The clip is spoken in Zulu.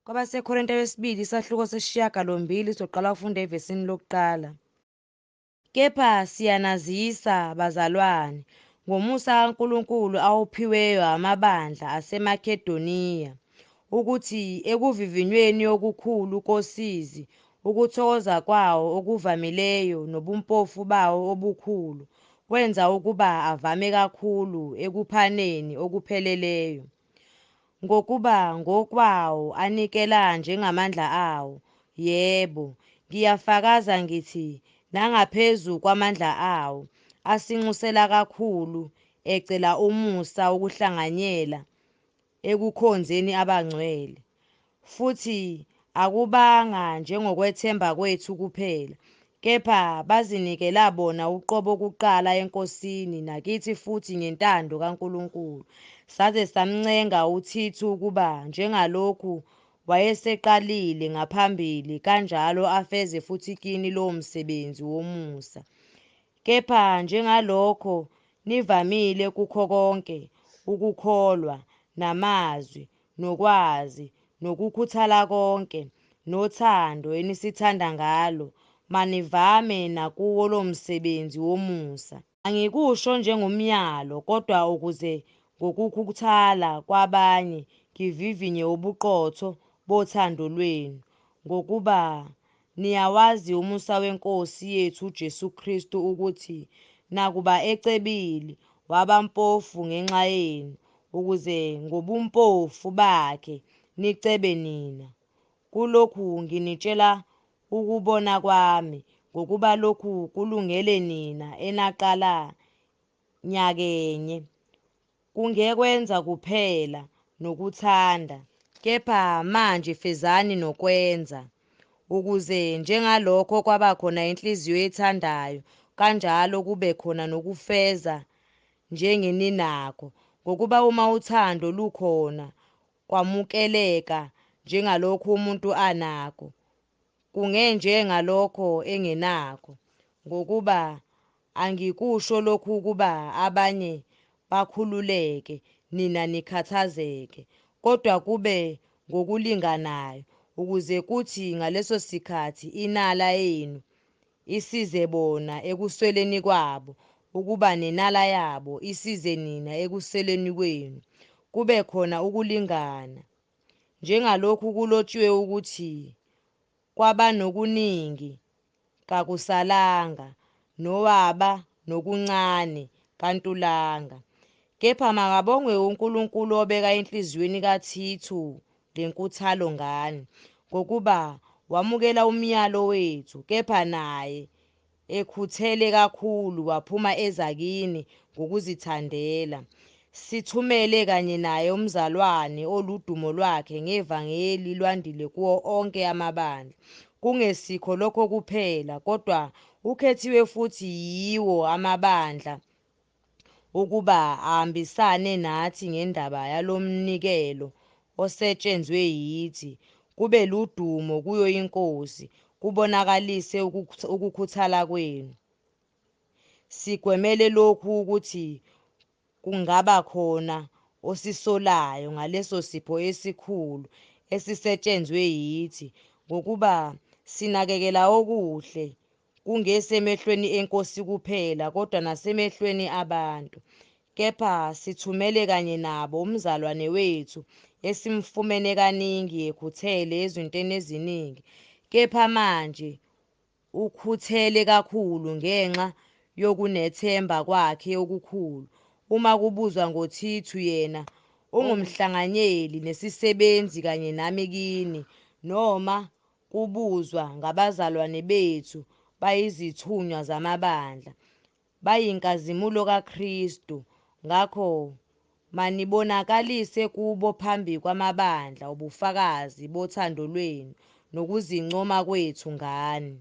KwabaseKorinte wesibili isahluko sesishiyagalombili soqala ukufunda evesini lokuqala. Kepha siyanazisa, bazalwane, ngomusa kaNkulunkulu awuphiweyo amabandla aseMakedoniya, ukuthi ekuvivinyweni okukhulu kosizi, ukuthokoza kwawo okuvamileyo nobumpofu bawo obukhulu kwenza ukuba avame kakhulu ekuphaneni okupheleleyo, ngokuba ngokwawo anikela njengamandla awo. Yebo, ngiyafakaza ngithi nangaphezu kwamandla awo, asinxusela kakhulu, ecela umusa wokuhlanganyela ekukhonzeni abangcwele. Futhi akubanga njengokwethemba kwethu kuphela, kepha bazinikela bona uqobo kuqala eNkosini nakithi futhi ngentando kaNkulunkulu. Saze samncenga uThithu ukuba njengalokhu wayeseqalile ngaphambili kanjalo afeze futhi kini lowo msebenzi womusa. Kepha njengalokho nivamile kukho konke, ukukholwa, namazwi, nokwazi, nokukhuthala konke, nothando enisithanda ngalo, manivame nakuwo lo msebenzi womusa. Angikusho njengomyalo, kodwa ukuze ngokukhuthala kwabanye ngivivinye ubuqotho bothando lwenu, ngokuba niyawazi umusa weNkosi yethu uJesu Kristu ukuthi nakuba ecebile waba mpofu ngenxa yenu, ukuze ngobumpofu bakhe nicebe nina. Kulokhu nginitshela ukubona kwami, ngokuba lokhu kulungele nina enaqala nyakenye, kungekwenza kuphela nokuthanda, kepha manje fezani nokwenza, ukuze njengalokho kwabakhona inhliziyo ethandayo, kanjalo kube khona nokufeza njengeninakho, ngokuba uma uthando lukhona, kwamukeleka njengalokho umuntu anakho, kungenjengalokho engenakho. Ngokuba angikusho lokhu ukuba abanye bakhululeke nina nikhathazeke, kodwa kube ngokulinganayo, ukuze kuthi ngaleso sikhathi inala yenu isize bona ekusweleni kwabo, ukuba nenala yabo isize nina ekusweleni kwenu, kube khona ukulingana. Njengalokhu kulotshiwe ukuthi, kwabanokuningi kakusalanga, nowaba nokuncane kantulanga. Kepha makabongwe uNkulunkulu obeka enhliziyweni kaThithu lenkuthalo ngani, ngokuba wamukela umyalo wethu, kepha naye ekhuthele kakhulu waphuma eza kini ngokuzithandela. Sithumele kanye naye umzalwane oludumo lwakhe ngevangeli lwandile kuwo onke amabandla. Kungesikho lokho kuphela, kodwa ukhethiwe futhi yiwo amabandla ukuba ahambisane nathi ngendaba yalomnikelo osetshenzwe yithi, kube ludumo kuyo iNkosi, kubonakalise ukukhuthala kwenu. Sigwemele lokhu ukuthi kungaba khona osisolayo ngaleso sipho esikhulu esisetshenzwe yithi, ngokuba sinakekela okuhle, kungesemehlweni eNkosi kuphela, kodwa nasemehlweni abantu. Kepha sithumele kanye nabo umzalwane wethu esimfumene kaningi ekhuthele ezintweni eziningi, kepha manje ukhuthele kakhulu ngenxa yokunethemba kwakhe okukhulu. Uma kubuzwa ngoThithu, yena ungumhlanganyeli nesisebenzi kanye nami kini, noma kubuzwa ngabazalwane bethu bayizithunywa zamabandla, bayinkazimulo kaKristu. Ngakho manibonakalise kubo phambi kwamabandla ubufakazi bothando lwenu nokuzincoma kwethu ngani.